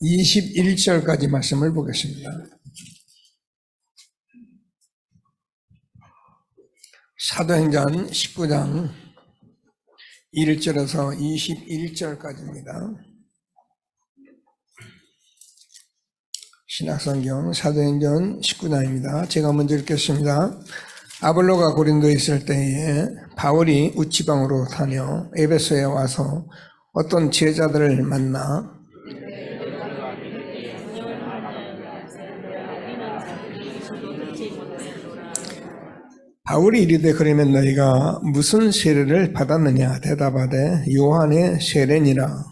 21절까지 말씀을 보겠습니다. 사도행전 19장 1절에서 21절까지입니다. 신약성경 사도행전 19장입니다. 제가 먼저 읽겠습니다. 아볼로가 고린도에 있을 때에 바울이 우치방으로 다녀 에베소에 와서 어떤 제자들을 만나 바울이 이르되 그러면 너희가 무슨 세례를 받았느냐 대답하되 요한의 세례니라.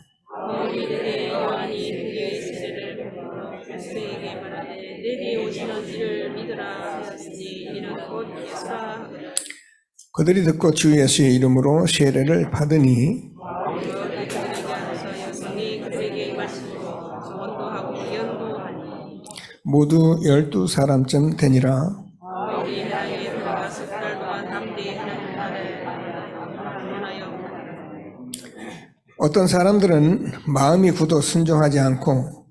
그들이 듣고 주 예수의 이름으로 세례를 받으니 모두 12사람쯤 되니라. 어떤 사람들은 마음이 굳어 순종하지 않고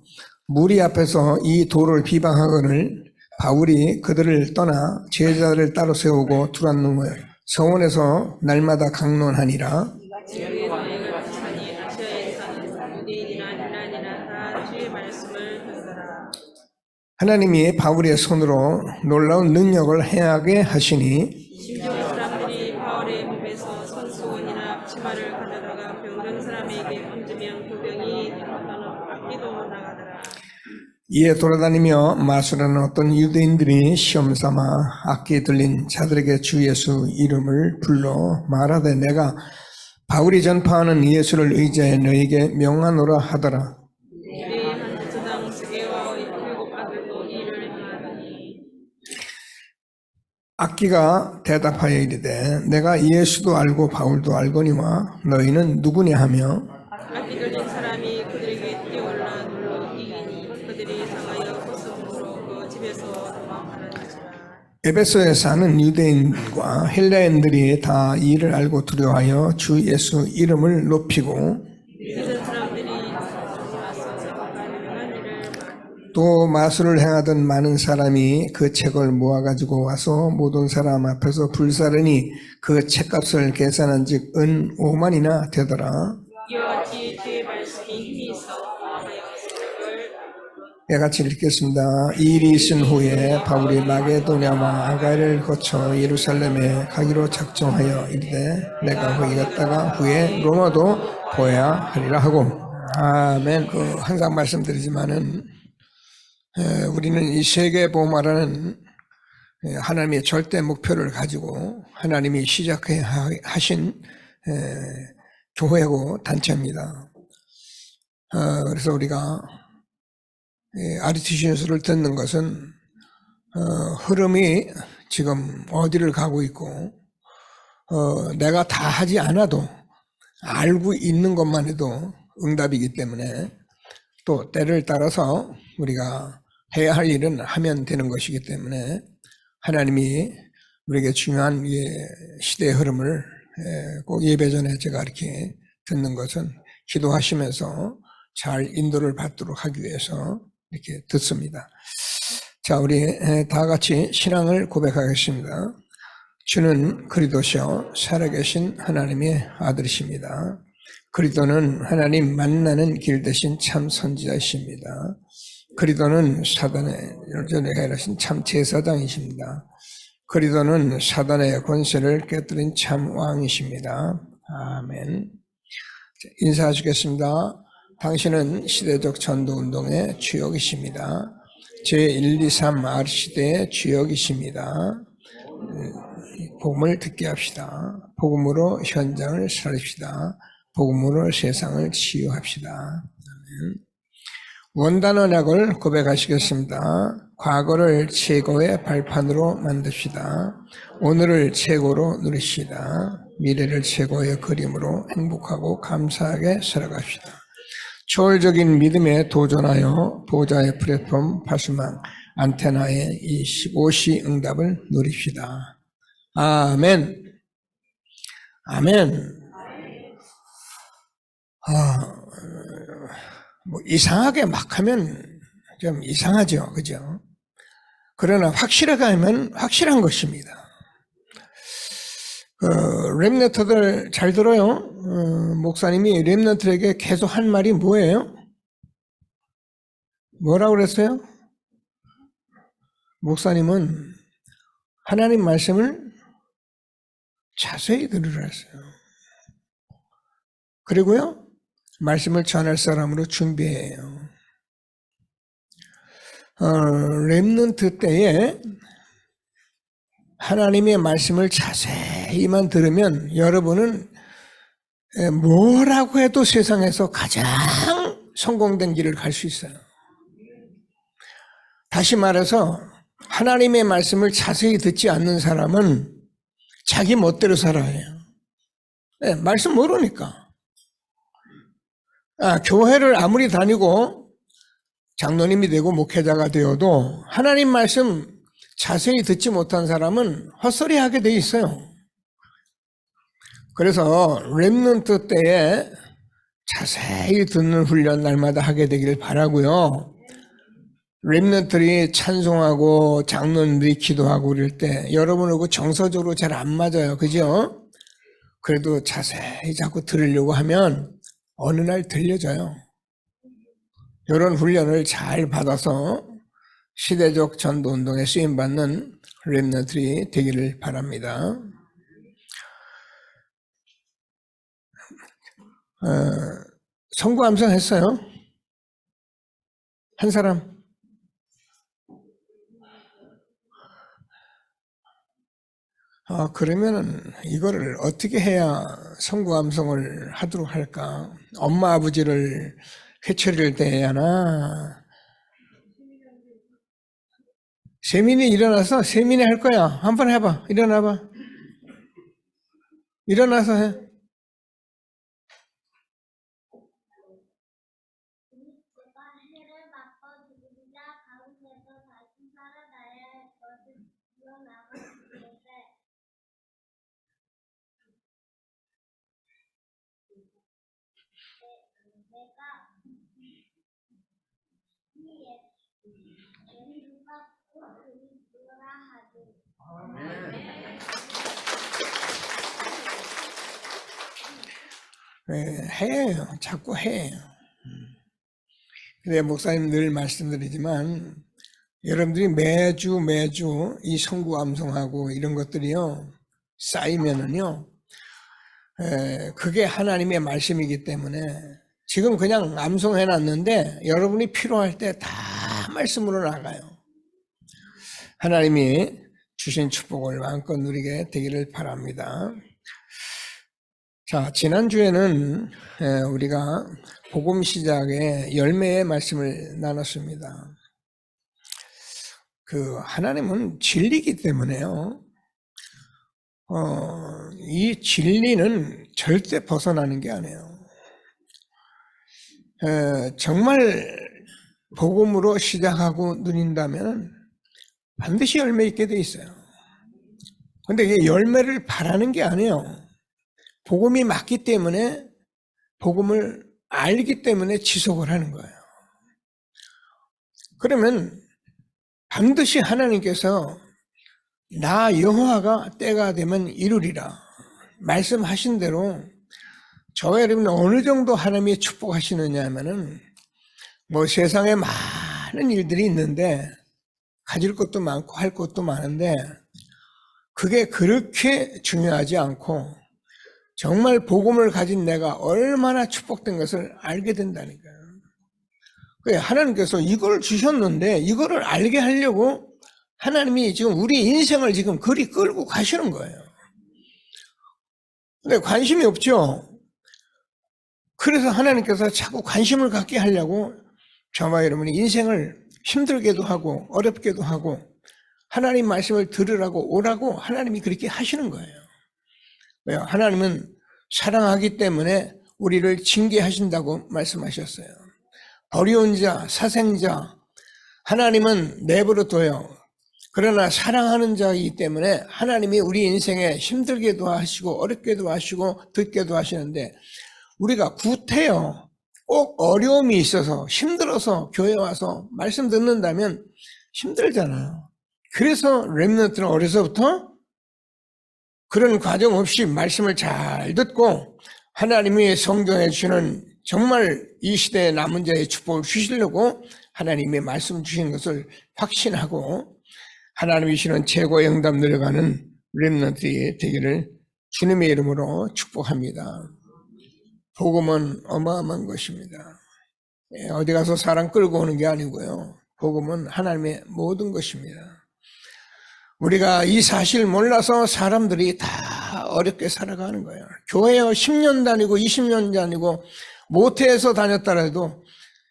무리 앞에서 이 도를 비방하거늘 바울이 그들을 떠나 제자를 따로 세우고 두란 놈을 서원에서 날마다 강론하니라. 하나님이 바울의 손으로 놀라운 능력을 행하게 하시니 사람들이 바울의 몸에서 손수건이나 앞치마를 가져다가 병든 사람에게 얹으면 그 병이 악기도 나가더라. 이에 돌아다니며 마술하는 어떤 유대인들이 시험삼아 악기에 들린 자들에게 주 예수 이름을 불러 말하되 내가 바울이 전파하는 예수를 의지하여 너에게 명하노라 하더라. 악기가 대답하여 이르되 내가 예수도 알고 바울도 알거니와 너희는 누구냐 하며 악기 들린 사람이 그들에게 뛰어올라 눌러 이기니 그들이 상하여 고스름으로 그 집에서 도망하는지라. 에베소에 사는 유대인과 헬라인들이 다 이를 알고 두려워하여 주 예수 이름을 높이고 또 마술을 행하던 많은 사람이 그 책을 모아가지고 와서 모든 사람 앞에서 불사르니 그 책값을 계산한 즉 은 5만이나 되더라. 같이 읽겠습니다. 이 일이 있은 후에 바울이 마게도냐와 아가야를 거쳐 예루살렘에 가기로 작정하여 이르되 내가 거기 갔다가 후에 로마도 보아야 하리라 하고. 아멘. 항상 말씀드리지만은 우리는 이 세계복음화라는 하나님의 절대 목표를 가지고 하나님이 시작해 하신 교회고 단체입니다. 그래서 우리가 RTC 뉴스를 듣는 것은 흐름이 지금 어디를 가고 있고 내가 다 하지 않아도 알고 있는 것만 해도 응답이기 때문에 또 때를 따라서 우리가 해야 할 일은 하면 되는 것이기 때문에 하나님이 우리에게 중요한 시대의 흐름을 꼭 예배 전에 제가 이렇게 듣는 것은 기도하시면서 잘 인도를 받도록 하기 위해서 이렇게 듣습니다. 자, 우리 다 같이 신앙을 고백하겠습니다. 주는 그리스도시요 살아계신 하나님의 아들이십니다. 그리스도는 하나님 만나는 길 대신 참 선지자이십니다. 그리스도는 사단의 열전하신 참 제사장이십니다. 그리스도는 사단의 권세를 깨뜨린 참 왕이십니다. 아멘. 인사하시겠습니다. 당신은 시대적 전도운동의 주역이십니다. 제1, 2, 3 R시대의 주역이십니다. 복음을 듣게 합시다. 복음으로 현장을 살립시다. 복음으로 세상을 치유합시다. 아멘. 원단언약을 고백하시겠습니다. 과거를 최고의 발판으로 만듭시다. 오늘을 최고로 누리시다. 미래를 최고의 그림으로 행복하고 감사하게 살아갑시다. 초월적인 믿음에 도전하여 보좌의 플랫폼 파수망 안테나의 이 15시 응답을 누립시다. 아멘. 아멘. 뭐 이상하게 막 하면 좀 이상하죠. 그죠? 그러나 확실하게 하면 확실한 것입니다. 렘넌트들 잘 들어요. 목사님이 렘넌트에게 계속 한 말이 뭐예요? 뭐라고 그랬어요? 목사님은 하나님 말씀을 자세히 들으라 했어요. 그리고요, 말씀을 전할 사람으로 준비해요. 렘넌트 때에 하나님의 말씀을 자세히만 들으면 여러분은 뭐라고 해도 세상에서 가장 성공된 길을 갈 수 있어요. 다시 말해서 하나님의 말씀을 자세히 듣지 않는 사람은 자기 멋대로 살아야 해요. 네, 말씀 모르니까. 교회를 아무리 다니고 장로님이 되고 목회자가 되어도 하나님 말씀 자세히 듣지 못한 사람은 헛소리하게 돼 있어요. 그래서 렘넌트 때에 자세히 듣는 훈련 날마다 하게 되기를 바라고요. 렘넌트들이 찬송하고 장로님들이 기도하고 그럴 때 여러분하고 정서적으로 잘 안 맞아요. 그죠? 그래도 자세히 자꾸 들으려고 하면 어느 날 들려져요. 이런 훈련을 잘 받아서 시대적 전도운동에 쓰임받는 렘넌트들이 되기를 바랍니다. 선구 암송 했어요? 한 사람? 그러면은 이거를 어떻게 해야 선구 암송을 하도록 할까? 엄마 아버지를 회초리를 대야 하나? 세민이 일어나서 세민이 할 거야. 한번 해봐. 일어나봐. 일어나서 해. 해요. 자꾸 해. 근데 목사님 늘 말씀드리지만 여러분들이 매주 이 선구 암송하고 이런 것들이요 쌓이면은요 그게 하나님의 말씀이기 때문에 지금 그냥 암송해 놨는데 여러분이 필요할 때 다 말씀으로 나가요. 하나님이 주신 축복을 마음껏 누리게 되기를 바랍니다. 자, 지난주에는 우리가 복음 시작의 열매의 말씀을 나눴습니다. 하나님은 진리이기 때문에요. 이 진리는 절대 벗어나는 게 아니에요. 정말 복음으로 시작하고 누린다면 반드시 열매 있게 돼 있어요. 근데 이게 열매를 바라는 게 아니에요. 복음이 맞기 때문에 복음을 알기 때문에 지속을 하는 거예요. 그러면 반드시 하나님께서 나 여호와가 때가 되면 이루리라 말씀하신 대로 저와 여러분은 어느 정도 하나님이 축복하시느냐 하면은 뭐 세상에 많은 일들이 있는데 가질 것도 많고 할 것도 많은데 그게 그렇게 중요하지 않고 정말 복음을 가진 내가 얼마나 축복된 것을 알게 된다니까요. 하나님께서 이걸 주셨는데 이거를 알게 하려고 하나님이 지금 우리 인생을 지금 그리 끌고 가시는 거예요. 근데 관심이 없죠. 그래서 하나님께서 자꾸 관심을 갖게 하려고 저와 여러분이 인생을 힘들게도 하고 어렵게도 하고 하나님 말씀을 들으라고 오라고 하나님이 그렇게 하시는 거예요. 왜요? 하나님은 사랑하기 때문에 우리를 징계하신다고 말씀하셨어요. 어려운 자, 사생자 하나님은 내버려 둬요. 그러나 사랑하는 자이기 때문에 하나님이 우리 인생에 힘들게도 하시고 어렵게도 하시고 듣게도 하시는데 우리가 구태요. 꼭 어려움이 있어서 힘들어서 교회 와서 말씀 듣는다면 힘들잖아요. 그래서 렘넌트는 어려서부터 그런 과정 없이 말씀을 잘 듣고 하나님이 성경에 주시는 정말 이 시대에 남은 자의 축복을 주시려고 하나님의 말씀 주신 것을 확신하고 하나님이 주시는 최고의 응답 내려가는 렘넌트의 되기를 주님의 이름으로 축복합니다. 복음은 어마어마한 것입니다. 어디 가서 사람 끌고 오는 게 아니고요. 복음은 하나님의 모든 것입니다. 우리가 이 사실을 몰라서 사람들이 다 어렵게 살아가는 거예요. 교회에 10년 다니고 20년 다니고 모태에서 다녔다 해도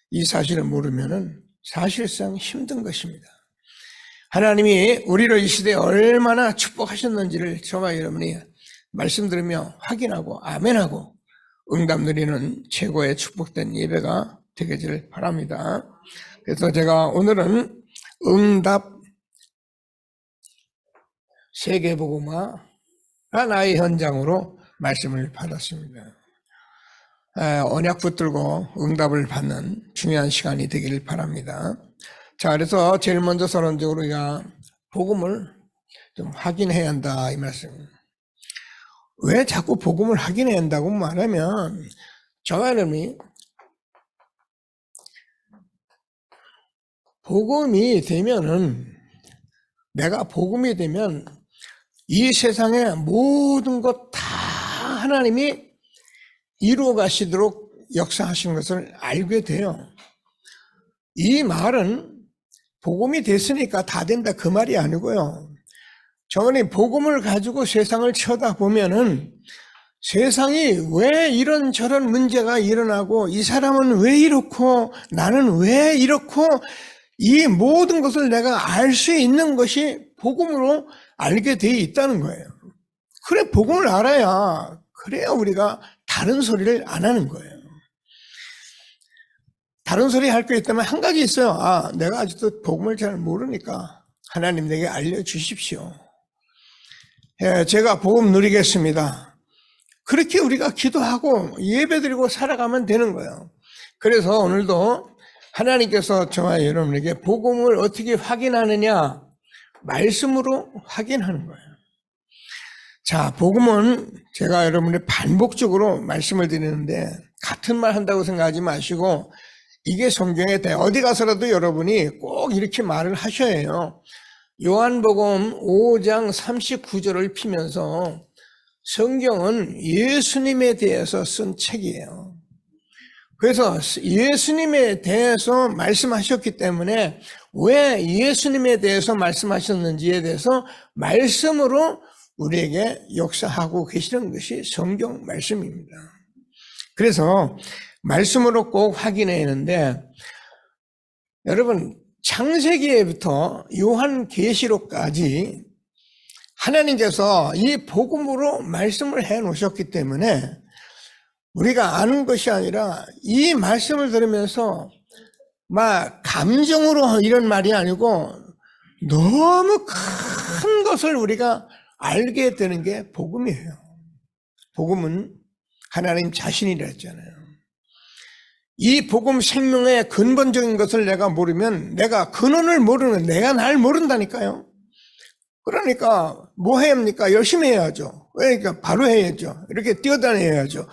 이 사실을 모르면은 사실상 힘든 것입니다. 하나님이 우리를 이 시대에 얼마나 축복하셨는지를 저와 여러분이 말씀 들으며 확인하고 아멘하고 응답 누리는 최고의 축복된 예배가 되기를 바랍니다. 그래서 제가 오늘은 응답 세계복음화가 나의 현장으로 말씀을 받았습니다. 언약 붙들고 응답을 받는 중요한 시간이 되기를 바랍니다. 자, 그래서 제일 먼저 서론적으로 우리가 복음을 좀 확인해야 한다 이 말씀. 왜 자꾸 복음을 확인해야 한다고 말하면 저와 여러분이 복음이 되면은 내가 복음이 되면 이 세상의 모든 것 다 하나님이 이루어 가시도록 역사하신 것을 알게 돼요. 이 말은 복음이 됐으니까 다 된다 그 말이 아니고요. 저번에 복음을 가지고 세상을 쳐다보면은 세상이 왜 이런저런 문제가 일어나고 이 사람은 왜 이렇고 나는 왜 이렇고 이 모든 것을 내가 알 수 있는 것이 복음으로 알게 되어 있다는 거예요. 그래 복음을 알아야 그래야 우리가 다른 소리를 안 하는 거예요. 다른 소리 할 거 있다면 한 가지 있어요. 내가 아직도 복음을 잘 모르니까 하나님 내게 알려주십시오. 제가 복음 누리겠습니다. 그렇게 우리가 기도하고 예배드리고 살아가면 되는 거예요. 그래서 오늘도 하나님께서 저와 여러분에게 복음을 어떻게 확인하느냐? 말씀으로 확인하는 거예요. 자, 복음은 제가 여러분의 반복적으로 말씀을 드리는데 같은 말 한다고 생각하지 마시고 이게 성경에 돼. 어디 가서라도 여러분이 꼭 이렇게 말을 하셔야 해요. 요한복음 5장 39절을 피면서 성경은 예수님에 대해서 쓴 책이에요. 그래서 예수님에 대해서 말씀하셨기 때문에 왜 예수님에 대해서 말씀하셨는지에 대해서 말씀으로 우리에게 역사하고 계시는 것이 성경 말씀입니다. 그래서 말씀으로 꼭 확인해야 하는데 여러분 창세기에부터 요한계시록까지 하나님께서 이 복음으로 말씀을 해 놓으셨기 때문에 우리가 아는 것이 아니라 이 말씀을 들으면서 막 감정으로 이런 말이 아니고 너무 큰 것을 우리가 알게 되는 게 복음이에요. 복음은 하나님 자신이라 했잖아요. 이 복음 생명의 근본적인 것을 내가 모르면 내가 근원을 모르는 내가 날 모른다니까요. 그러니까 뭐 해야 합니까? 열심히 해야죠. 그러니까 바로 해야죠. 이렇게 뛰어다녀야죠.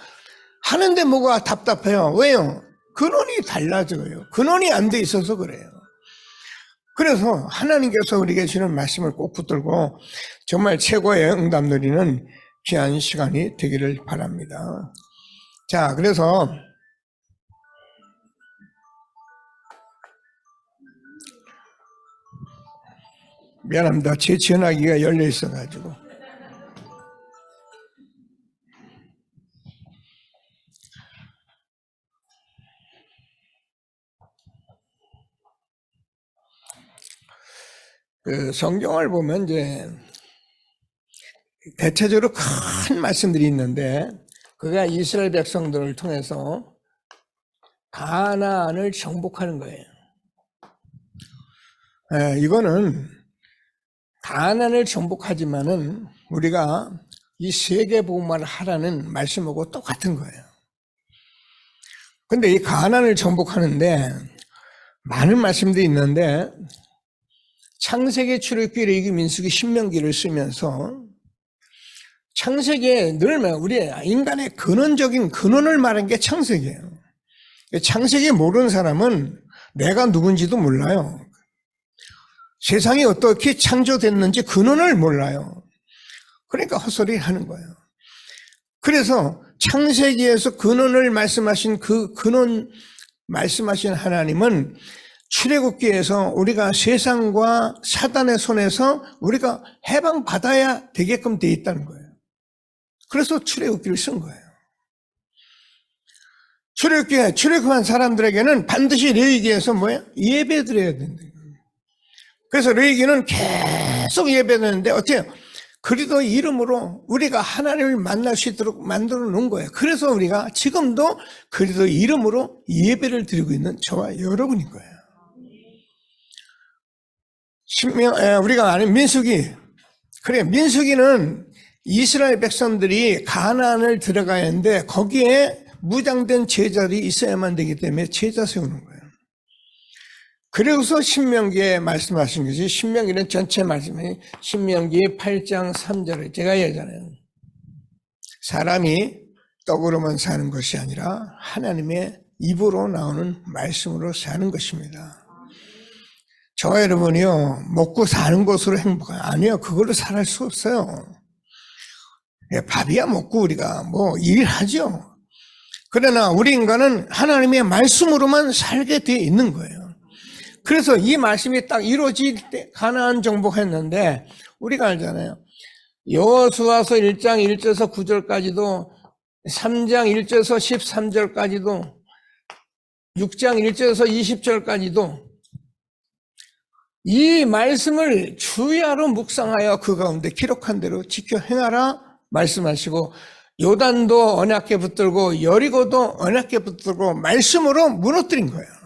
하는데 뭐가 답답해요. 왜요? 근원이 달라져요. 근원이 안 돼 있어서 그래요. 그래서 하나님께서 우리에게 주는 말씀을 꼭 붙들고 정말 최고의 응답 누리는 귀한 시간이 되기를 바랍니다. 자, 그래서 미안합니다. 제 전화기가 열려 있어가지고. 그 성경을 보면 이제 대체적으로 큰 말씀들이 있는데 그가 이스라엘 백성들을 통해서 가나안을 정복하는 거예요. 이거는 가나안을 정복하지만은 우리가 이 세계복음화를 하라는 말씀하고 똑같은 거예요. 근데 이 가나안을 정복하는데 많은 말씀들이 있는데 창세기, 출애굽기, 레위기, 민수기, 신명기를 쓰면서 창세기에 늘 우리 인간의 근원적인 근원을 말한 게 창세기예요. 창세기 모르는 사람은 내가 누군지도 몰라요. 세상이 어떻게 창조됐는지 근원을 몰라요. 그러니까 헛소리 하는 거예요. 그래서 창세기에서 근원을 말씀하신 그 근원 말씀하신 하나님은 출애굽기에서 우리가 세상과 사단의 손에서 우리가 해방받아야 되게끔 돼 있다는 거예요. 그래서 출애굽기를 쓴 거예요. 출애굽한 사람들에게는 반드시 레위기에서 예배드려야 된다. 그래서 레위기는 계속 예배드리는데 어때요? 그리스도 이름으로 우리가 하나님을 만날 수 있도록 만들어 놓은 거예요. 그래서 우리가 지금도 그리스도 이름으로 예배를 드리고 있는 저와 여러분인 거예요. 우리가 아는 민수기. 그래, 민수기는 이스라엘 백성들이 가나안을 들어가야 하는데 거기에 무장된 제자들이 있어야만 되기 때문에 제자 세우는 거예요. 그래서 신명기에 말씀하신 것이, 신명기는 전체 말씀이 신명기 8장 3절에 제가 얘기하잖아요. 사람이 떡으로만 사는 것이 아니라 하나님의 입으로 나오는 말씀으로 사는 것입니다. 저와 여러분이요, 먹고 사는 것으로 행복해요. 아니요, 그걸로 살할 수 없어요. 밥이야 먹고 우리가 일하죠. 그러나 우리 인간은 하나님의 말씀으로만 살게 되어 있는 거예요. 그래서 이 말씀이 딱 이루어질 때 가나안 정복했는데 우리가 알잖아요. 여호수아서 1장 1절에서 9절까지도 3장 1절에서 13절까지도 6장 1절에서 20절까지도 이 말씀을 주야로 묵상하여 그 가운데 기록한 대로 지켜 행하라 말씀하시고, 요단도 언약궤 붙들고 여리고도 언약궤 붙들고 말씀으로 무너뜨린 거예요.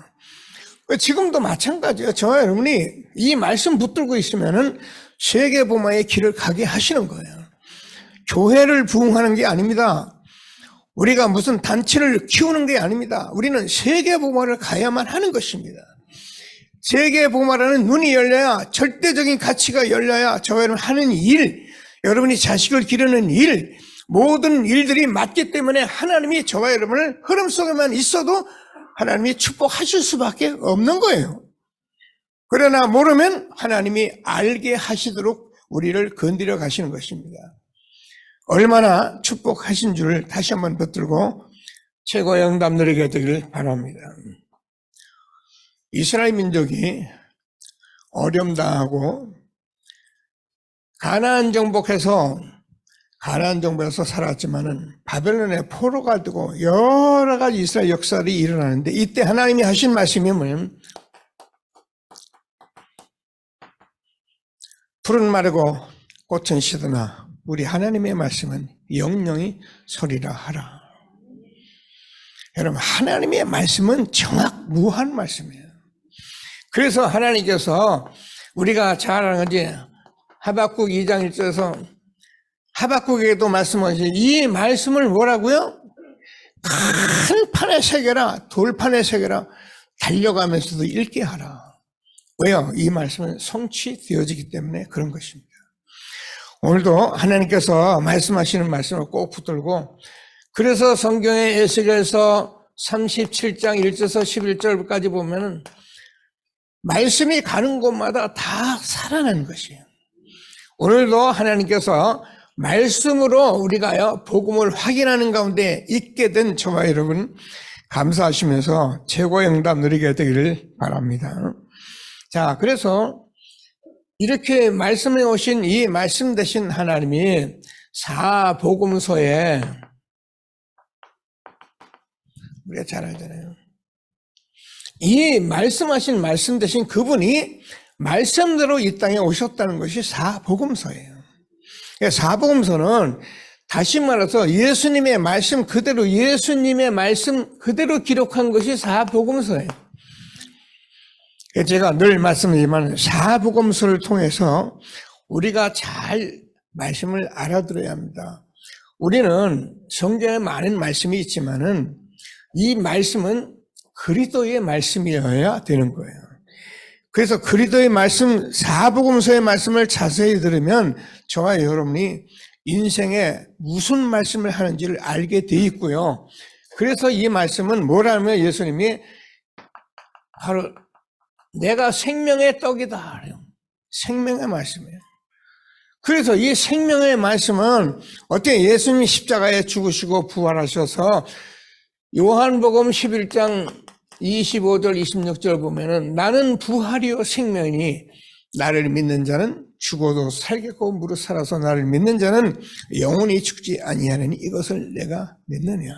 지금도 마찬가지예요. 저와 여러분이 이 말씀 붙들고 있으면은 세계복음화의 길을 가게 하시는 거예요. 교회를 부흥하는 게 아닙니다. 우리가 무슨 단체를 키우는 게 아닙니다. 우리는 세계복음화를 가야만 하는 것입니다. 세계복음화라는 눈이 열려야, 절대적인 가치가 열려야 저와 여러분 하는 일, 여러분이 자식을 기르는 일, 모든 일들이 맞기 때문에 하나님이 저와 여러분을 흐름 속에만 있어도 하나님이 축복하실 수밖에 없는 거예요. 그러나 모르면 하나님이 알게 하시도록 우리를 건드려 가시는 것입니다. 얼마나 축복하신 줄 다시 한번 붙들고 최고의 응답 누리게 되기를 바랍니다. 이스라엘 민족이 어려움당하고 가나안 정복해서 살았지만은 바벨론의 포로가 되고 여러 가지 이스라엘 역사들이 일어나는데, 이때 하나님이 하신 말씀이 뭐냐면, 풀은 마르고 꽃은 시드나 우리 하나님의 말씀은 영영이 서리라 하라. 여러분, 하나님의 말씀은 정확무한 말씀이에요. 그래서 하나님께서 우리가 잘 아는 건지 하박국 2장 1절에서 하박국에게도 말씀하시죠. 이 말씀을 뭐라고요? 큰 판에 새겨라, 돌판에 새겨라, 달려가면서도 읽게 하라. 왜요? 이 말씀은 성취되어지기 때문에 그런 것입니다. 오늘도 하나님께서 말씀하시는 말씀을 꼭 붙들고, 그래서 성경의 에스겔서 37장 1절에서 11절까지 보면은 말씀이 가는 곳마다 다 살아나는 것이에요. 오늘도 하나님께서 말씀으로 우리가요 복음을 확인하는 가운데 있게 된 저와 여러분 감사하시면서 최고의 응답 누리게 되기를 바랍니다. 자, 그래서 이렇게 말씀해 오신 이 말씀 되신 하나님이 사복음서에, 우리가 잘 알잖아요, 이 말씀하신 말씀 되신 그분이 말씀대로 이 땅에 오셨다는 것이 사복음서예요. 사복음서는 다시 말해서 예수님의 말씀 그대로, 예수님의 말씀 그대로 기록한 것이 사복음서예요. 제가 늘 말씀드리지만 사복음서를 통해서 우리가 잘 말씀을 알아들어야 합니다. 우리는 성경에 많은 말씀이 있지만은 이 말씀은 그리스도의 말씀이어야 되는 거예요. 그래서 그리스도의 말씀, 사복음서의 말씀을 자세히 들으면 저와 여러분이 인생에 무슨 말씀을 하는지를 알게 돼 있고요. 그래서 이 말씀은 뭐라면 예수님이 바로 내가 생명의 떡이다. 생명의 말씀이에요. 그래서 이 생명의 말씀은 어떻게 예수님이 십자가에 죽으시고 부활하셔서 요한복음 11장 25절 26절 보면은 나는 부활이요 생명이니 나를 믿는 자는 죽어도 살겠고 무릇 살아서 나를 믿는 자는 영원히 죽지 아니하느니 이것을 내가 믿느냐.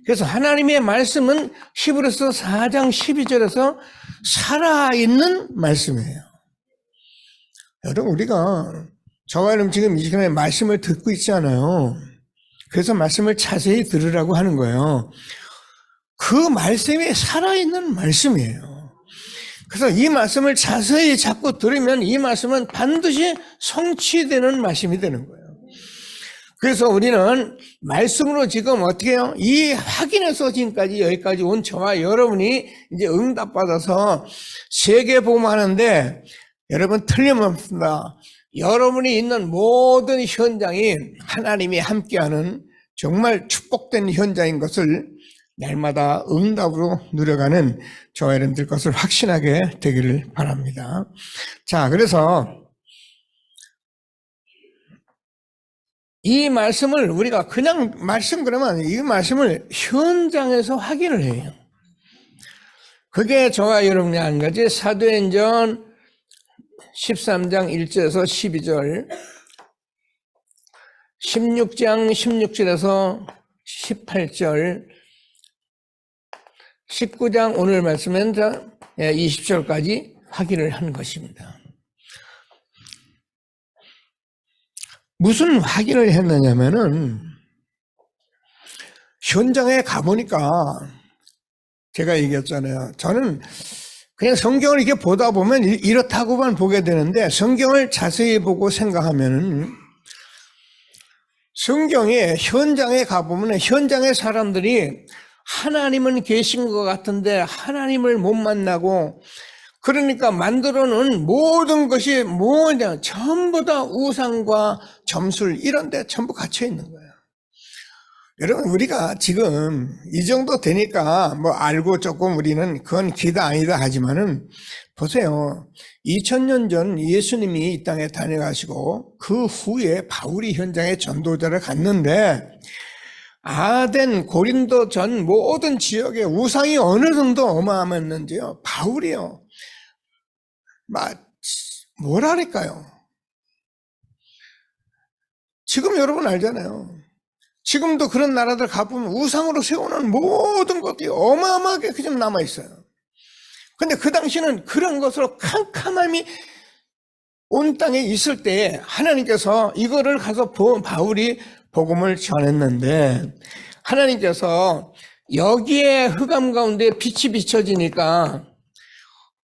그래서 하나님의 말씀은 히브리서 4장 12절에서 살아있는 말씀이에요. 여러분 우리가 저와 여러분 지금 이 시간에 말씀을 듣고 있잖아요. 그래서 말씀을 자세히 들으라고 하는 거예요. 그 말씀이 살아있는 말씀이에요. 그래서 이 말씀을 자세히 자꾸 들으면 이 말씀은 반드시 성취되는 말씀이 되는 거예요. 그래서 우리는 말씀으로 지금 어떻게 해요? 이 확인해서 지금까지 여기까지 온 저와 여러분이 이제 응답받아서 세계복음하는데 여러분 틀림없습니다. 여러분이 있는 모든 현장이 하나님이 함께하는 정말 축복된 현장인 것을 날마다 응답으로 누려가는 저와 여러분들 것을 확신하게 되기를 바랍니다. 자, 그래서 이 말씀을 우리가 그냥 말씀 그러면 이 말씀을 현장에서 확인을 해요. 그게 저와 여러분이 한 가지 사도행전 13장 1절에서 12절 16장 16절에서 18절 19장 오늘 말씀은 20절까지 확인을 한 것입니다. 무슨 확인을 했느냐면은 현장에 가보니까 제가 얘기했잖아요. 저는 그냥 성경을 이렇게 보다 보면 이렇다고만 보게 되는데 성경을 자세히 보고 생각하면은 성경에 현장에 가보면 현장의 사람들이 하나님은 계신 것 같은데 하나님을 못 만나고 그러니까 만들어 놓은 모든 것이 뭐냐 전부 다 우상과 점술 이런 데 전부 갇혀 있는 거예요. 여러분 우리가 지금 이 정도 되니까 뭐 알고 조금 우리는 그건 기다 아니다 하지만은 보세요. 2000년 전 예수님이 이 땅에 다녀가시고 그 후에 바울이 현장에 전도자를 갔는데 아덴, 고린도 전 모든 지역에 우상이 어느 정도 어마어마했는지요. 바울이요. 뭐랄까요? 지금 여러분 알잖아요. 지금도 그런 나라들 가보면 우상으로 세우는 모든 것들이 어마어마하게 그냥 남아있어요. 근데 그 당시는 그런 것으로 캄캄함이 온 땅에 있을 때에 하나님께서 이거를 가서 바울이 복음을 전했는데 하나님께서 여기에 흑암 가운데 빛이 비춰지니까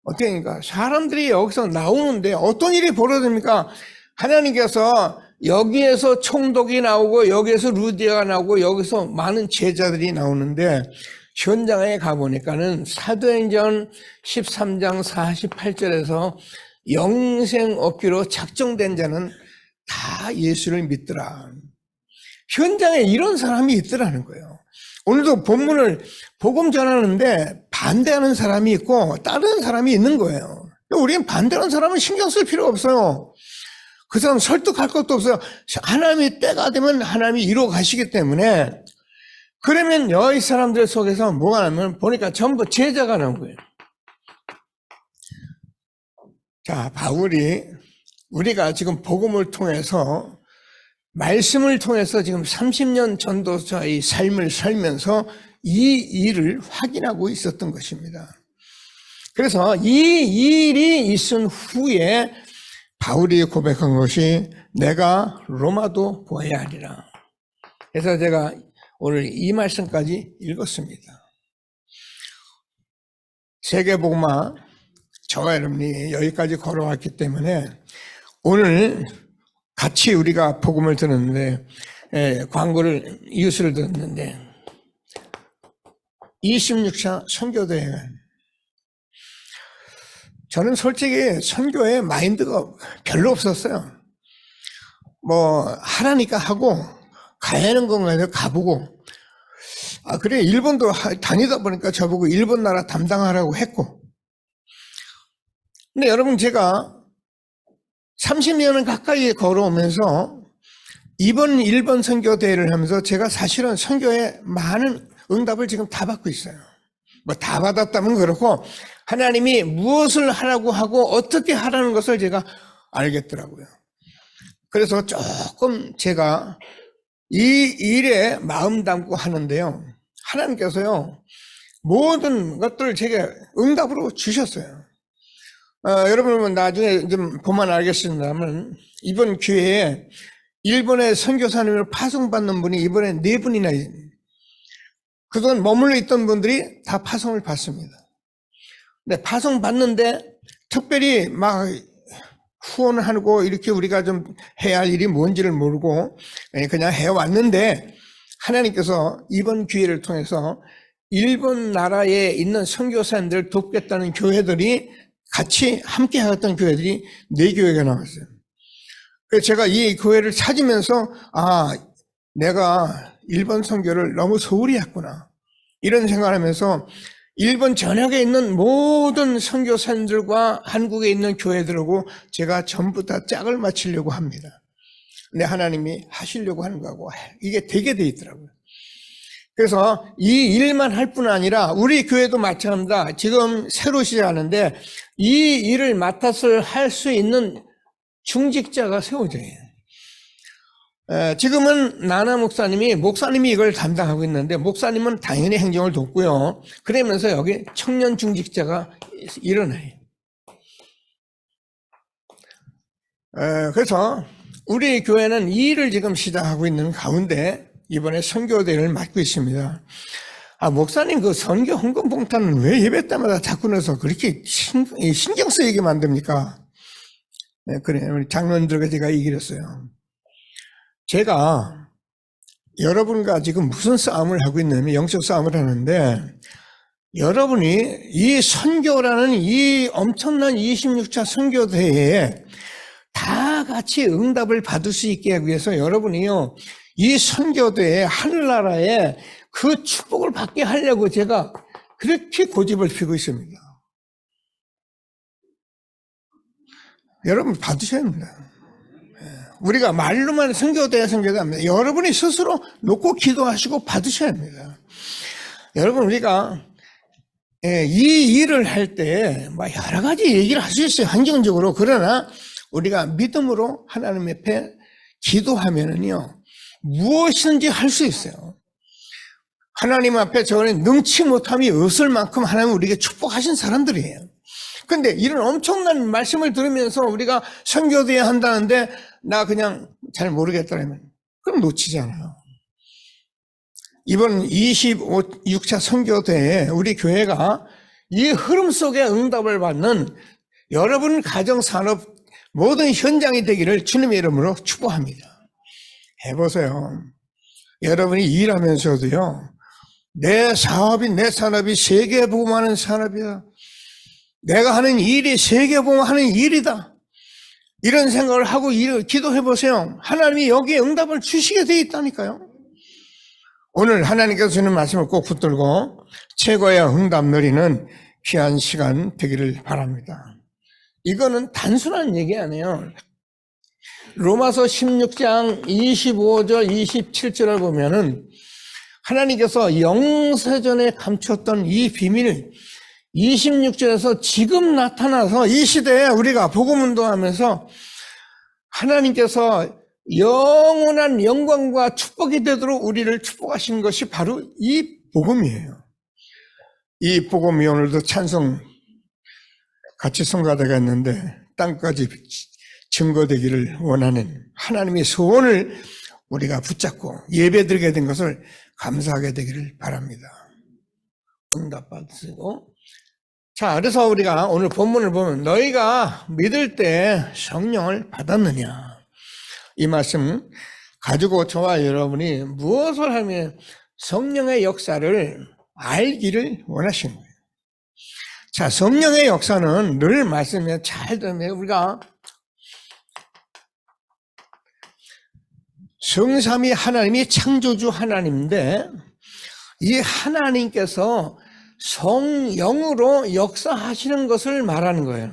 어떻게 합니까? 사람들이 여기서 나오는데 어떤 일이 벌어집니까? 하나님께서 여기에서 총독이 나오고 여기에서 루디아가 나오고 여기서 많은 제자들이 나오는데 현장에 가보니까는 사도행전 13장 48절에서 영생 얻기로 작정된 자는 다 예수를 믿더라. 현장에 이런 사람이 있더라는 거예요. 오늘도 본문을 복음 전하는데 반대하는 사람이 있고 따르는 사람이 있는 거예요. 우리는 반대하는 사람은 신경 쓸 필요 없어요. 그 사람 설득할 것도 없어요. 하나님이 때가 되면 하나님이 이루어 가시기 때문에 그러면 여기 사람들 속에서 뭐가 나면 보니까 전부 제자가 나온 거예요. 자, 바울이 우리가 지금 복음을 통해서 말씀을 통해서 지금 30년 전도자의 삶을 살면서 이 일을 확인하고 있었던 것입니다. 그래서 이 일이 있은 후에 바울이 고백한 것이 내가 로마도 보아야 하리라. 그래서 제가 오늘 이 말씀까지 읽었습니다. 세계복음화 저와 여러분이 여기까지 걸어왔기 때문에 오늘 같이 우리가 복음을 들었는데 광고를 이웃을 듣는데 26차 선교대회. 저는 솔직히 선교에 마인드가 별로 없었어요. 뭐 하라니까 하고 가야 하는 건가요? 가보고. 그래 일본도 다니다 보니까 저보고 일본 나라 담당하라고 했고. 근데 여러분 제가 30년을 가까이 걸어오면서 이번 일본 선교대회를 하면서 제가 사실은 선교에 많은 응답을 지금 다 받고 있어요. 뭐 다 받았다면 그렇고 하나님이 무엇을 하라고 하고 어떻게 하라는 것을 제가 알겠더라고요. 그래서 조금 제가 이 일에 마음 담고 하는데요. 하나님께서요, 모든 것들을 제게 응답으로 주셨어요. 여러분 나중에 좀 보면 알겠습니다만 이번 기회에 일본의 선교사님을 파송받는 분이 이번에 4분이나 그동안 머물러 있던 분들이 다 파송을 받습니다. 근데 파송 받는데 특별히 막 후원을 하고 이렇게 우리가 좀 해야 할 일이 뭔지를 모르고 그냥 해왔는데 하나님께서 이번 기회를 통해서 일본 나라에 있는 선교사님들을 돕겠다는 교회들이 같이 함께 하였던 교회들이 4교회가 나왔어요. 그래서 제가 이 교회를 찾으면서 내가 일본 선교를 너무 소홀히 했구나 이런 생각을 하면서 일본 전역에 있는 모든 선교사님들과 한국에 있는 교회들하고 제가 전부 다 짝을 맞추려고 합니다. 근데 하나님이 하시려고 하는 거고 이게 되게 돼 있더라고요. 그래서 이 일만 할 뿐 아니라 우리 교회도 마찬가지입니다. 지금 새로 시작하는데 이 일을 맡아서 할 수 있는 중직자가 세워져요. 지금은 나나 목사님이 이걸 담당하고 있는데 목사님은 당연히 행정을 돕고요. 그러면서 여기 청년 중직자가 일어나요. 그래서 우리 교회는 이 일을 지금 시작하고 있는 가운데 이번에 선교대회를 맡고 있습니다. 목사님 그 선교 헌금 봉투는 왜 예배 때마다 자꾸 넣어서 그렇게 신경 쓰이게 만듭니까? 네, 그래 우리 장로님들과 제가 얘기를 했어요. 제가 여러분과 지금 무슨 싸움을 하고 있냐면 영적 싸움을 하는데 여러분이 이 선교라는 이 엄청난 26차 선교대회에 다 같이 응답을 받을 수 있게 하기 위해서 여러분이요 이 선교대회 하늘나라에 그 축복을 받게 하려고 제가 그렇게 고집을 피우고 있습니다. 여러분 받으셔야 합니다. 우리가 말로만 선교대회 합니다. 여러분이 스스로 놓고 기도하시고 받으셔야 합니다. 여러분 우리가 이 일을 할 때 여러 가지 얘기를 할 수 있어요. 환경적으로. 그러나 우리가 믿음으로 하나님 앞에 기도하면은요 무엇이든지 할 수 있어요. 하나님 앞에 저는 능치 못함이 없을 만큼 하나님 우리에게 축복하신 사람들이에요. 근데 이런 엄청난 말씀을 들으면서 우리가 선교대회 한다는데 나 그냥 잘 모르겠다면 그럼 놓치잖아요. 이번 26차 선교대회에 우리 교회가 이 흐름 속에 응답을 받는 여러분 가정산업 모든 현장이 되기를 주님의 이름으로 축복합니다. 해보세요. 여러분이 일하면서도요 내 사업이 내 산업이 세계보험하는 산업이다. 내가 하는 일이 세계보험하는 일이다. 이런 생각을 하고 기도해보세요. 하나님이 여기에 응답을 주시게 돼 있다니까요. 오늘 하나님께서 주는 말씀을 꼭 붙들고 최고의 응답 누리는 귀한 시간 되기를 바랍니다. 이거는 단순한 얘기 아니에요. 로마서 16장 25절 27절을 보면은 하나님께서 영세전에 감췄던 이 비밀을 26절에서 지금 나타나서 이 시대에 우리가 복음 운동하면서 하나님께서 영원한 영광과 축복이 되도록 우리를 축복하신 것이 바로 이 복음이에요. 이 복음이 오늘도 찬송 같이 성가대가 있는데 땅까지 증거되기를 원하는 하나님의 소원을 우리가 붙잡고 예배드리게 된 것을 감사하게 되기를 바랍니다. 응답받으시고. 자, 그래서 우리가 오늘 본문을 보면 너희가 믿을 때 성령을 받았느냐 이 말씀 가지고 저와 여러분이 무엇을 하면 성령의 역사를 알기를 원하시는 거예요. 자, 성령의 역사는 늘 말씀에 잘 들으면 우리가 성삼위 하나님이 창조주 하나님인데 이 하나님께서 성령으로 역사하시는 것을 말하는 거예요.